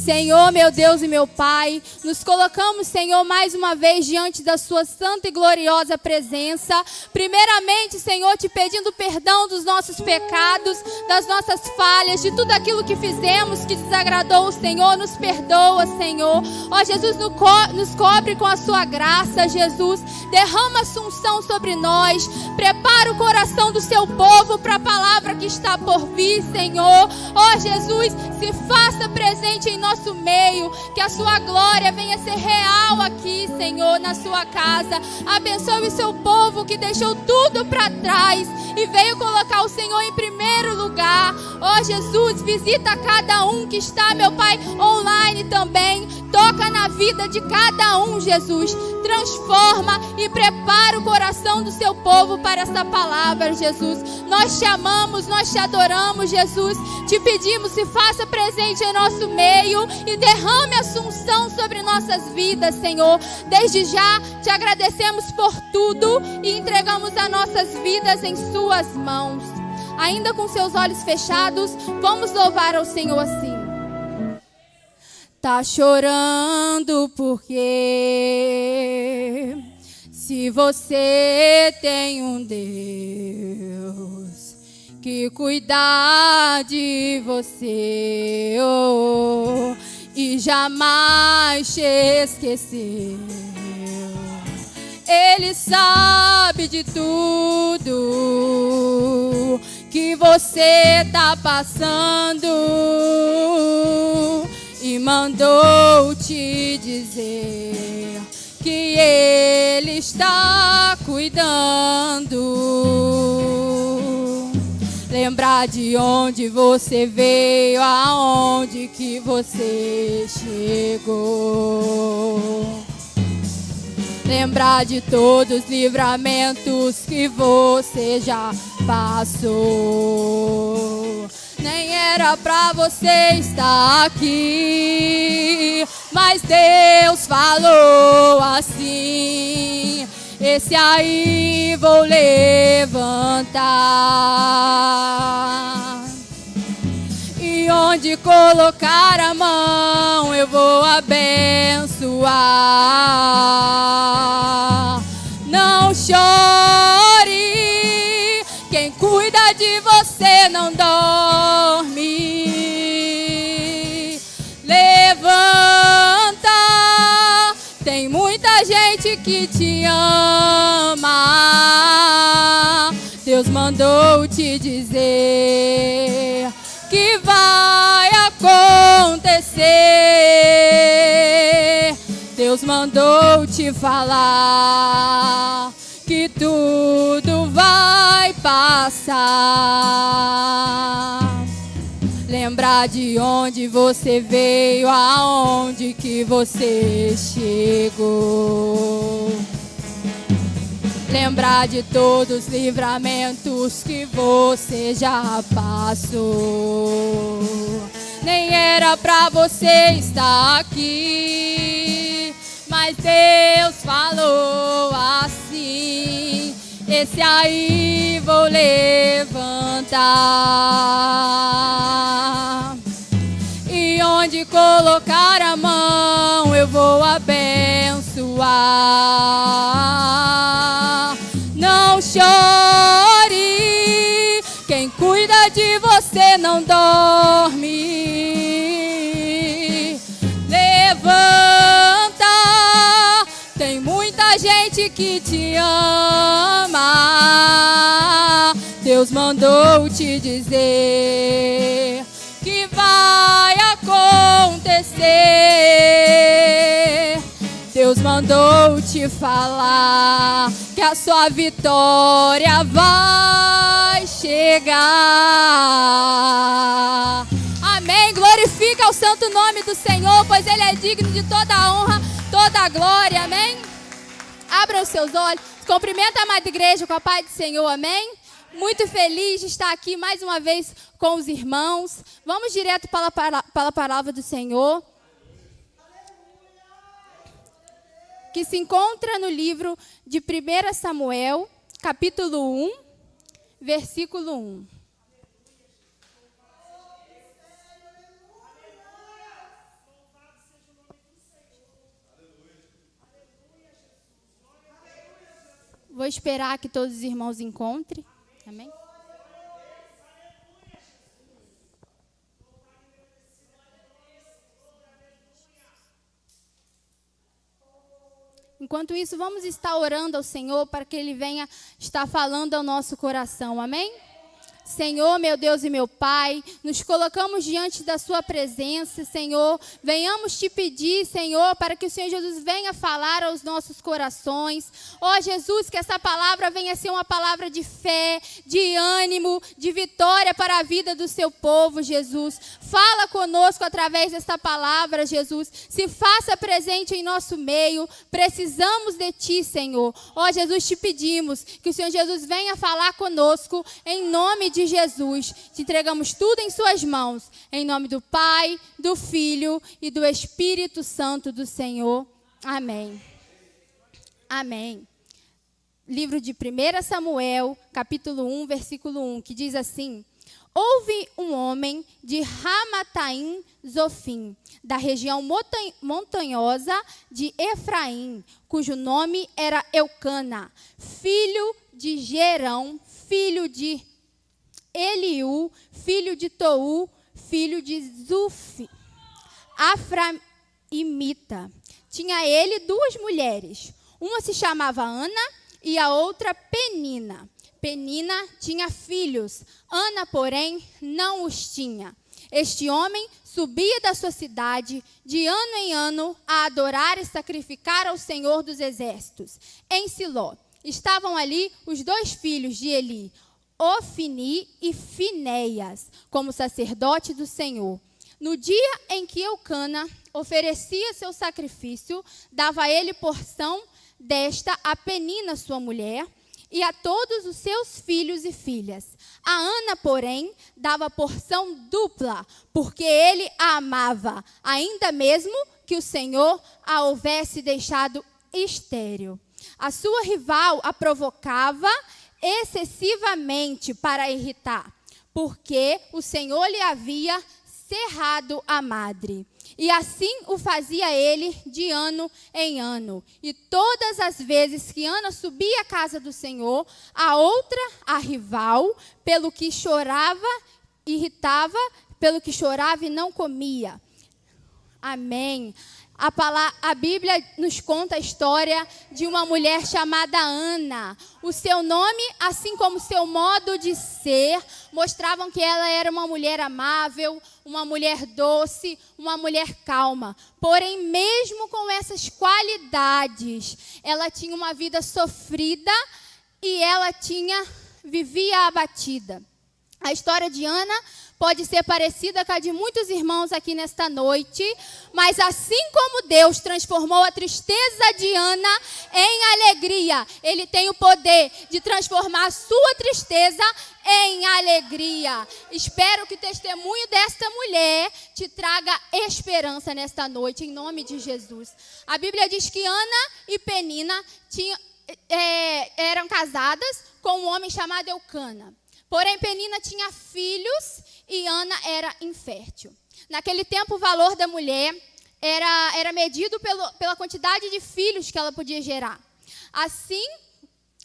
Senhor, meu Deus e meu Pai, nos colocamos, Senhor, mais uma vez diante da sua santa e gloriosa presença. Primeiramente, Senhor, te pedindo perdão dos nossos pecados, das nossas falhas, de tudo aquilo que fizemos que desagradou o Senhor. Nos perdoa, Senhor. Ó Jesus, nos cobre com a sua graça, Jesus. Derrama a sua unção sobre nós. Prepara o coração do seu povo para a palavra que está por vir, Senhor. Ó Jesus, se faça presente em nosso meio, que a sua glória venha ser real aqui, Senhor, na sua casa. Abençoe o seu povo que deixou tudo para trás e veio colocar o Senhor em primeiro lugar. Ó Jesus, visita cada um que está, meu Pai, online também. Toca na vida de cada um, Jesus. Transforma e prepara o coração do seu povo para essa palavra, Jesus. Nós te amamos, nós te adoramos, Jesus. Te pedimos, se faça presente em nosso meio e derrame a sua unção sobre nossas vidas, Senhor. Desde já te agradecemos por tudo e entregamos as nossas vidas em suas mãos. Ainda com seus olhos fechados, vamos louvar ao Senhor assim. Tá chorando porque se você tem um Deus que cuidar de você e jamais te esqueceu, Ele sabe de tudo que você tá passando e mandou te dizer que Ele está cuidando. Lembrar de onde você veio, aonde que você chegou. Lembrar de todos os livramentos que você já passou. Nem era pra você estar aqui, mas Deus falou assim: esse aí vou levantar. E onde colocar a mão eu vou abençoar. Não chore, quem cuida de você não dorme. Levanta, tem muita gente que te ama. Deus mandou te dizer que vai acontecer. Deus mandou te falar que tudo vai passar. Lembrar de onde você veio, aonde que você chegou. Lembrar de todos os livramentos que você já passou. Nem era pra você estar aqui, mas Deus falou assim: esse aí vou levantar. E onde colocar a mão eu vou abençoar. Não chore, quem cuida de você não dorme. Levanta, tem muita gente que te ama. Deus mandou te dizer que vai acontecer. Deus mandou te falar que a sua vitória vai chegar. Amém. Glorifica o santo nome do Senhor, pois Ele é digno de toda a honra, toda a glória. Amém. Abra os seus olhos. Cumprimenta a amada igreja com a paz do Senhor. Amém. Muito feliz de estar aqui mais uma vez com os irmãos. Vamos direto para a palavra do Senhor, que se encontra no livro de 1 Samuel, capítulo 1, versículo 1. Vou esperar que todos os irmãos encontrem. Amém? Enquanto isso, vamos estar orando ao Senhor para que Ele venha estar falando ao nosso coração. Amém? Senhor, meu Deus e meu Pai, nos colocamos diante da sua presença, Senhor. Venhamos te pedir, Senhor, para que o Senhor Jesus venha falar aos nossos corações. Ó Jesus, que essa palavra venha ser uma palavra de fé, de ânimo, de vitória para a vida do seu povo, Jesus. Fala conosco através desta palavra, Jesus. Se faça presente em nosso meio. Precisamos de ti, Senhor. Ó Jesus, te pedimos que o Senhor Jesus venha falar conosco em nome de Jesus. Te entregamos tudo em suas mãos, em nome do Pai, do Filho e do Espírito Santo do Senhor. Amém. Amém. Livro de 1 Samuel, capítulo 1, versículo 1, que diz assim: Houve um homem de Ramataim Zofim, da região montanhosa de Efraim, cujo nome era Eucana, filho de Gerão, filho de Eliú, filho de Tou, filho de Zuf, Afraimita. Tinha ele 2 mulheres. Uma se chamava Ana e a outra Penina. Penina tinha filhos. Ana, porém, não os tinha. Este homem subia da sua cidade de ano em ano a adorar e sacrificar ao Senhor dos Exércitos. Em Siló estavam ali os 2 filhos de Eli, Ofni e Finéias, como sacerdote do Senhor. No dia em que Eucana oferecia seu sacrifício, dava ele porção desta a Penina, sua mulher, e a todos os seus filhos e filhas. A Ana, porém, dava porção dupla, porque ele a amava, ainda mesmo que o Senhor a houvesse deixado estéril. A sua rival a provocava excessivamente para irritar, porque o Senhor lhe havia cerrado a madre. E assim o fazia ele de ano em ano. E todas as vezes que Ana subia à casa do Senhor, a outra, a rival, pelo que chorava, irritava, pelo que chorava e não comia. Amém. A Bíblia nos conta a história de uma mulher chamada Ana. O seu nome, assim como o seu modo de ser, mostravam que ela era uma mulher amável, uma mulher doce, uma mulher calma. Porém, mesmo com essas qualidades, ela tinha uma vida sofrida e ela vivia abatida. A história de Ana pode ser parecida com a de muitos irmãos aqui nesta noite, mas assim como Deus transformou a tristeza de Ana em alegria, Ele tem o poder de transformar a sua tristeza em alegria. Espero que o testemunho desta mulher te traga esperança nesta noite, em nome de Jesus. A Bíblia diz que Ana e Penina eram casadas com um homem chamado Eucana. Porém, Penina tinha filhos e Ana era infértil. Naquele tempo, o valor da mulher era medido pela quantidade de filhos que ela podia gerar. Assim,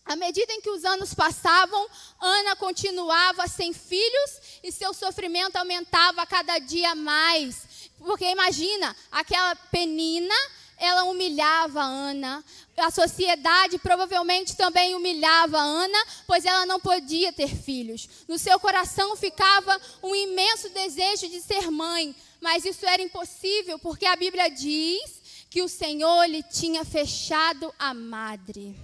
à medida em que os anos passavam, Ana continuava sem filhos e seu sofrimento aumentava a cada dia mais. Porque imagina, aquela Penina, ela humilhava Ana. A sociedade provavelmente também humilhava Ana, pois ela não podia ter filhos. No seu coração ficava um imenso desejo de ser mãe, mas isso era impossível, porque a Bíblia diz que o Senhor lhe tinha fechado a madre.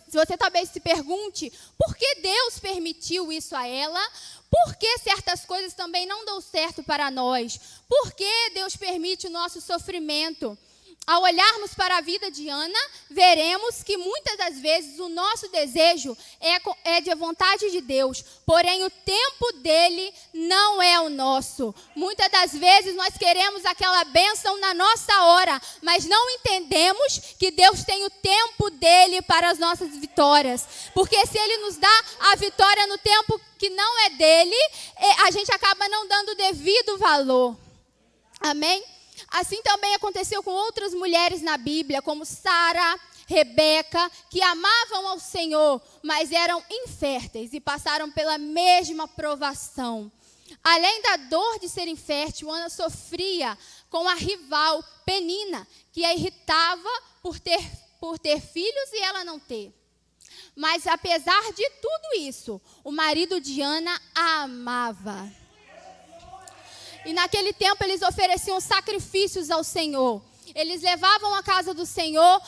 Você talvez se pergunte, por que Deus permitiu isso a ela? Por que certas coisas também não dão certo para nós? Por que Deus permite o nosso sofrimento? Ao olharmos para a vida de Ana, veremos que muitas das vezes o nosso desejo é de vontade de Deus, porém o tempo dele não é o nosso. Muitas das vezes nós queremos aquela bênção na nossa hora, mas não entendemos que Deus tem o tempo dele para as nossas vitórias. Porque se ele nos dá a vitória no tempo que não é dele, a gente acaba não dando o devido valor. Amém? Assim também aconteceu com outras mulheres na Bíblia, como Sara, Rebeca, que amavam ao Senhor, mas eram inférteis e passaram pela mesma provação. Além da dor de ser infértil, Ana sofria com a rival Penina, que a irritava por ter filhos e ela não ter. Mas apesar de tudo isso, o marido de Ana a amava. E naquele tempo eles ofereciam sacrifícios ao Senhor. Eles levavam à casa do Senhor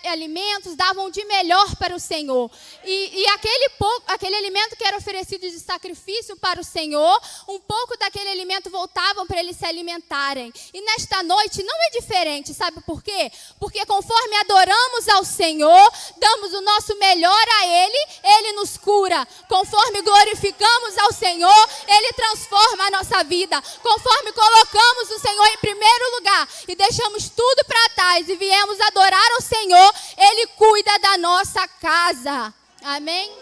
alimentos, davam de melhor para o Senhor. E aquele alimento que era oferecido de sacrifício para o Senhor, um pouco daquele alimento voltavam para eles se alimentarem. E nesta noite não é diferente, sabe por quê? Porque conforme adoramos ao Senhor, damos o nosso melhor a Ele, Ele nos cura. Conforme glorificamos ao Senhor, Ele transforma a nossa vida. Conforme colocamos o Senhor em primeiro lugar e deixamos tudo para trás e viemos adorar ao Senhor, Ele cuida da nossa casa. Amém?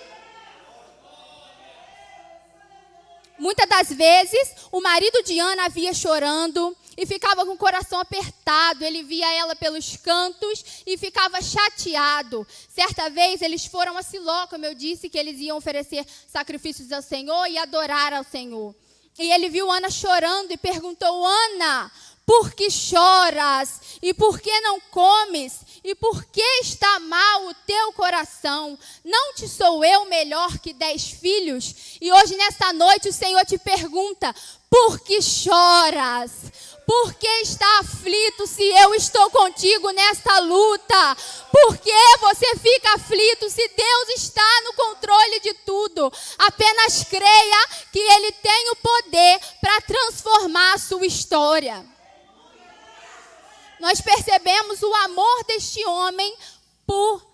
Muitas das vezes, o marido de Ana havia chorando e ficava com o coração apertado. Ele via ela pelos cantos e ficava chateado. Certa vez, eles foram a Siló, como eu disse, que eles iam oferecer sacrifícios ao Senhor e adorar ao Senhor. E ele viu Ana chorando e perguntou: Ana, por que choras? E por que não comes? E por que está mal o teu coração? Não te sou eu melhor que 10 filhos? E hoje, nesta noite, o Senhor te pergunta: por que choras? Por que está aflito se eu estou contigo nesta luta? Por que você fica aflito se Deus está no controle de tudo? Apenas creia que Ele tem o poder para transformar a sua história. Nós percebemos o amor deste homem por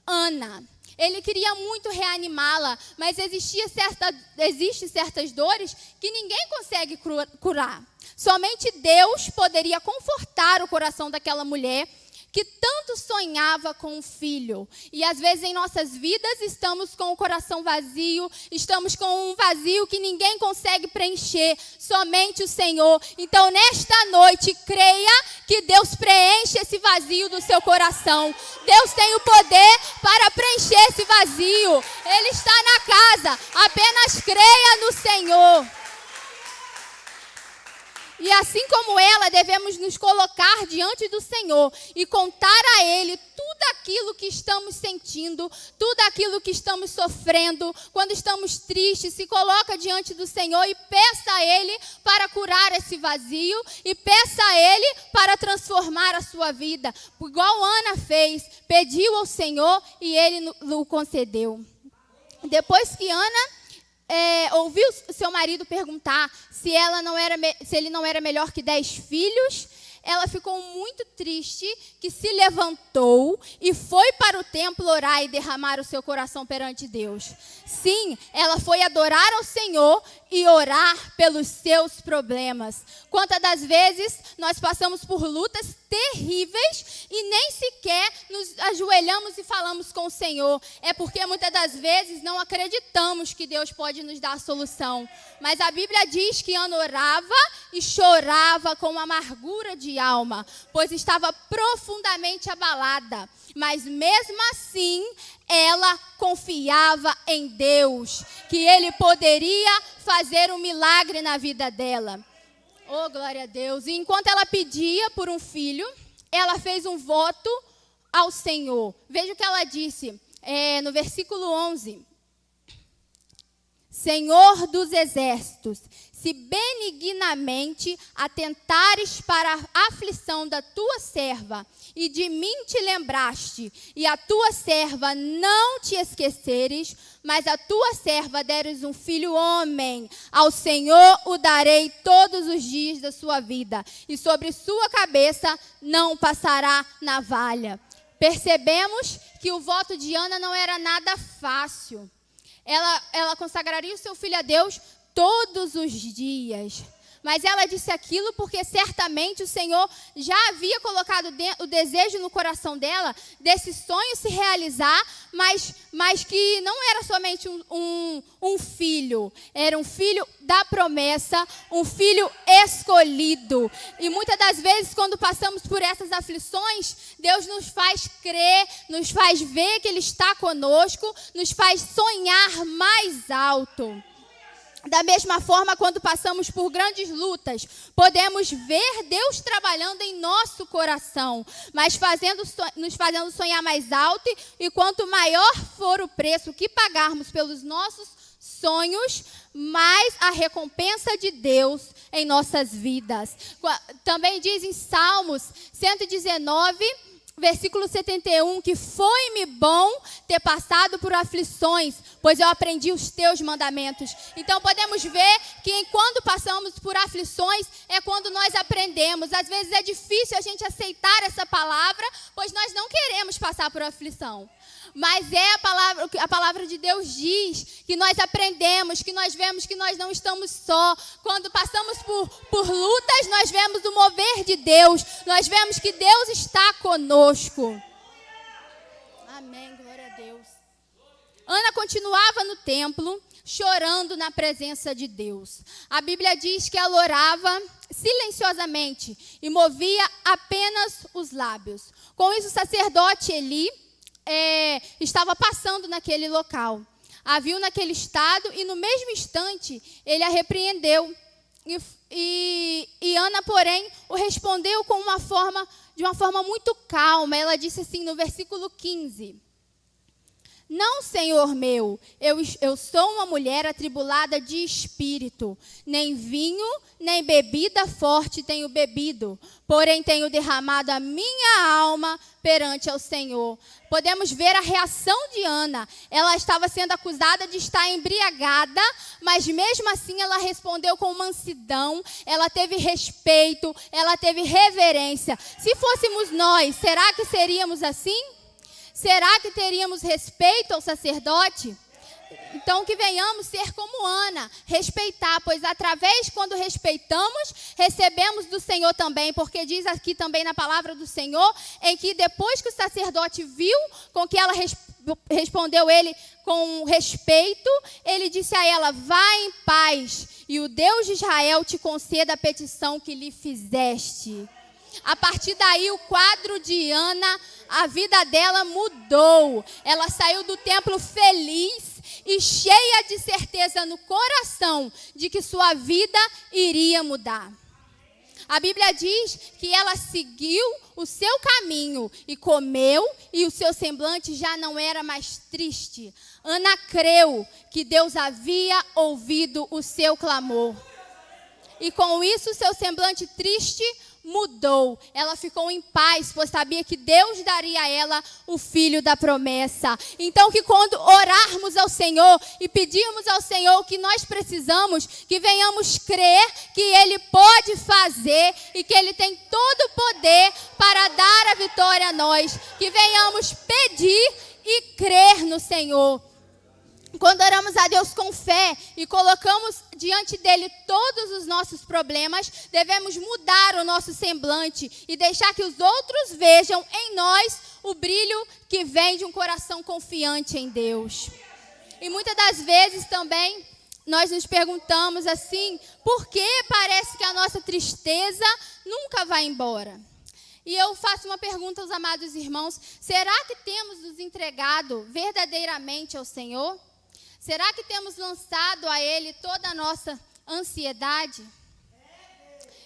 Ana. Ele queria muito reanimá-la, mas existem certas dores que ninguém consegue curar. Somente Deus poderia confortar o coração daquela mulher que tanto sonhava com um filho. E às vezes em nossas vidas estamos com o coração vazio, estamos com um vazio que ninguém consegue preencher, somente o Senhor. Então nesta noite, creia que Deus preenche esse vazio do seu coração. Deus tem o poder para preencher esse vazio. Ele está na casa, apenas creia no Senhor. E assim como ela, devemos nos colocar diante do Senhor e contar a Ele tudo aquilo que estamos sentindo, tudo aquilo que estamos sofrendo. Quando estamos tristes, se coloca diante do Senhor e peça a Ele para curar esse vazio e peça a Ele para transformar a sua vida. Igual Ana fez, pediu ao Senhor e Ele o concedeu. Depois que Ana ouviu seu marido perguntar se ele não era melhor que 10 filhos, ela ficou muito triste, que se levantou e foi para o templo orar e derramar o seu coração perante Deus. Sim, ela foi adorar ao Senhor e orar pelos seus problemas. Quantas das vezes nós passamos por lutas terríveis e nem sequer nos ajoelhamos e falamos com o Senhor. É porque muitas das vezes não acreditamos que Deus pode nos dar a solução. Mas a Bíblia diz que Ana orava e chorava com amargura de alma, pois estava profundamente abalada. Mas mesmo assim, ela confiava em Deus, que Ele poderia fazer um milagre na vida dela. Oh, glória a Deus. E enquanto ela pedia por um filho, ela fez um voto ao Senhor. Veja o que ela disse no versículo 11. Senhor dos exércitos, se benignamente atentares para a aflição da tua serva, e de mim te lembraste, e a tua serva não te esqueceres, mas a tua serva deres um filho homem, ao Senhor o darei todos os dias da sua vida, e sobre sua cabeça não passará navalha. Percebemos que o voto de Ana não era nada fácil. Ela consagraria o seu filho a Deus todos os dias. Mas ela disse aquilo porque certamente o Senhor já havia colocado o desejo no coração dela desse sonho se realizar, mas que não era somente um filho, era um filho da promessa, um filho escolhido. E muitas das vezes, quando passamos por essas aflições, Deus nos faz crer, nos faz ver que Ele está conosco, nos faz sonhar mais alto. Da mesma forma, quando passamos por grandes lutas, podemos ver Deus trabalhando em nosso coração, mas nos fazendo sonhar mais alto, e quanto maior for o preço que pagarmos pelos nossos sonhos, mais a recompensa de Deus em nossas vidas. Também diz em Salmos 119, versículo 71, que foi-me bom ter passado por aflições, pois eu aprendi os teus mandamentos. Então podemos ver que quando passamos por aflições é quando nós aprendemos. Às vezes é difícil a gente aceitar essa palavra, pois nós não queremos passar por aflição. Mas é a palavra de Deus diz que nós aprendemos, que nós vemos que nós não estamos só. Quando passamos por lutas, nós vemos o mover de Deus. Nós vemos que Deus está conosco. Amém, glória a Deus. Ana continuava no templo, chorando na presença de Deus. A Bíblia diz que ela orava silenciosamente e movia apenas os lábios. Com isso, o sacerdote Eli estava passando naquele local. A viu naquele estado e no mesmo instante ele a repreendeu. E Ana, porém, o respondeu de uma forma muito calma. Ela disse assim no versículo 15: Não, Senhor meu, eu sou uma mulher atribulada de espírito. Nem vinho, nem bebida forte tenho bebido, porém tenho derramado a minha alma perante ao Senhor. Podemos ver a reação de Ana. Ela estava sendo acusada de estar embriagada, mas mesmo assim ela respondeu com mansidão, ela teve respeito, ela teve reverência. Se fôssemos nós, será que seríamos assim? Será que teríamos respeito ao sacerdote? Então, que venhamos ser como Ana, respeitar, pois quando respeitamos, recebemos do Senhor também, porque diz aqui também na palavra do Senhor, em que depois que o sacerdote viu com que ela respondeu ele com respeito, ele disse a ela: vá em paz, e o Deus de Israel te conceda a petição que lhe fizeste. A partir daí, o quadro de Ana, a vida dela mudou. Ela saiu do templo feliz e cheia de certeza no coração de que sua vida iria mudar. A Bíblia diz que ela seguiu o seu caminho e comeu, e o seu semblante já não era mais triste. Ana creu que Deus havia ouvido o seu clamor. E com isso, seu semblante triste mudou. Ela ficou em paz, pois sabia que Deus daria a ela o filho da promessa. Então, que quando orarmos ao Senhor e pedirmos ao Senhor o que nós precisamos, que venhamos crer que Ele pode fazer e que Ele tem todo o poder para dar a vitória a nós. Que venhamos pedir e crer no Senhor. Quando oramos a Deus com fé e colocamos diante dEle todos os nossos problemas, devemos mudar o nosso semblante e deixar que os outros vejam em nós o brilho que vem de um coração confiante em Deus. E muitas das vezes também nós nos perguntamos assim: por que parece que a nossa tristeza nunca vai embora? E eu faço uma pergunta aos amados irmãos: será que temos nos entregado verdadeiramente ao Senhor? Será que temos lançado a Ele toda a nossa ansiedade?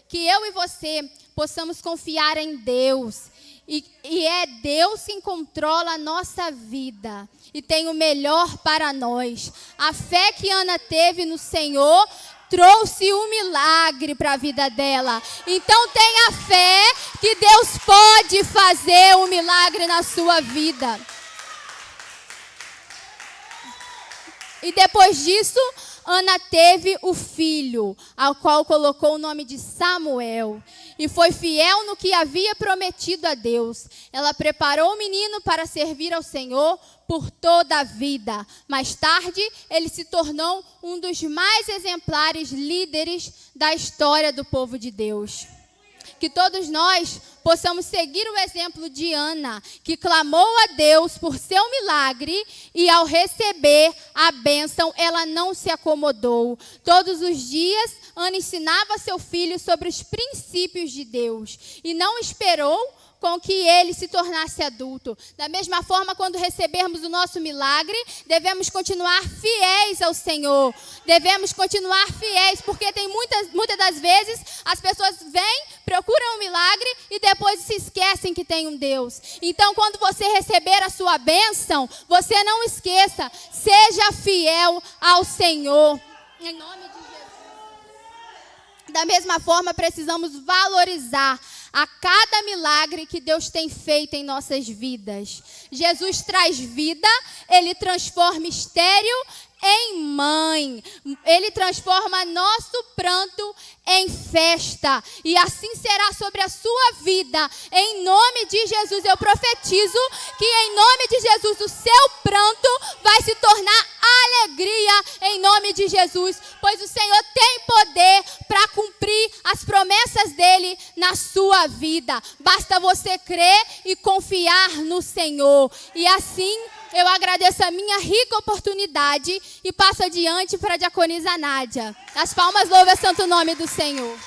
Que eu e você possamos confiar em Deus. E é Deus quem controla a nossa vida e tem o melhor para nós. A fé que Ana teve no Senhor trouxe um milagre para a vida dela. Então tenha fé que Deus pode fazer um milagre na sua vida. E depois disso, Ana teve o filho, ao qual colocou o nome de Samuel, e foi fiel no que havia prometido a Deus. Ela preparou o menino para servir ao Senhor por toda a vida. Mais tarde, ele se tornou um dos mais exemplares líderes da história do povo de Deus. Que todos nós possamos seguir o exemplo de Ana, que clamou a Deus por seu milagre e ao receber a bênção, ela não se acomodou. Todos os dias, Ana ensinava seu filho sobre os princípios de Deus e não esperou com que ele se tornasse adulto. Da mesma forma, quando recebermos o nosso milagre, devemos continuar fiéis ao Senhor. Devemos continuar fiéis, porque tem muitas das vezes as pessoas vêm, procuram um milagre e depois se esquecem que tem um Deus. Então, quando você receber a sua bênção, você não esqueça, seja fiel ao Senhor. Em nome de Jesus. Da mesma forma, precisamos valorizar a cada milagre que Deus tem feito em nossas vidas. Jesus traz vida, Ele transforma estéril em mãe. Ele transforma nosso pranto em festa. E assim será sobre a sua vida. Em nome de Jesus, eu profetizo que em nome de Jesus o seu pranto vai se tornar alegria em nome de Jesus. Pois o Senhor tem poder para cumprir as promessas dele na sua vida. Basta você crer e confiar no Senhor. E assim eu agradeço a minha rica oportunidade e passo adiante para a diaconisa Nádia. As palmas louvam o santo nome do Senhor.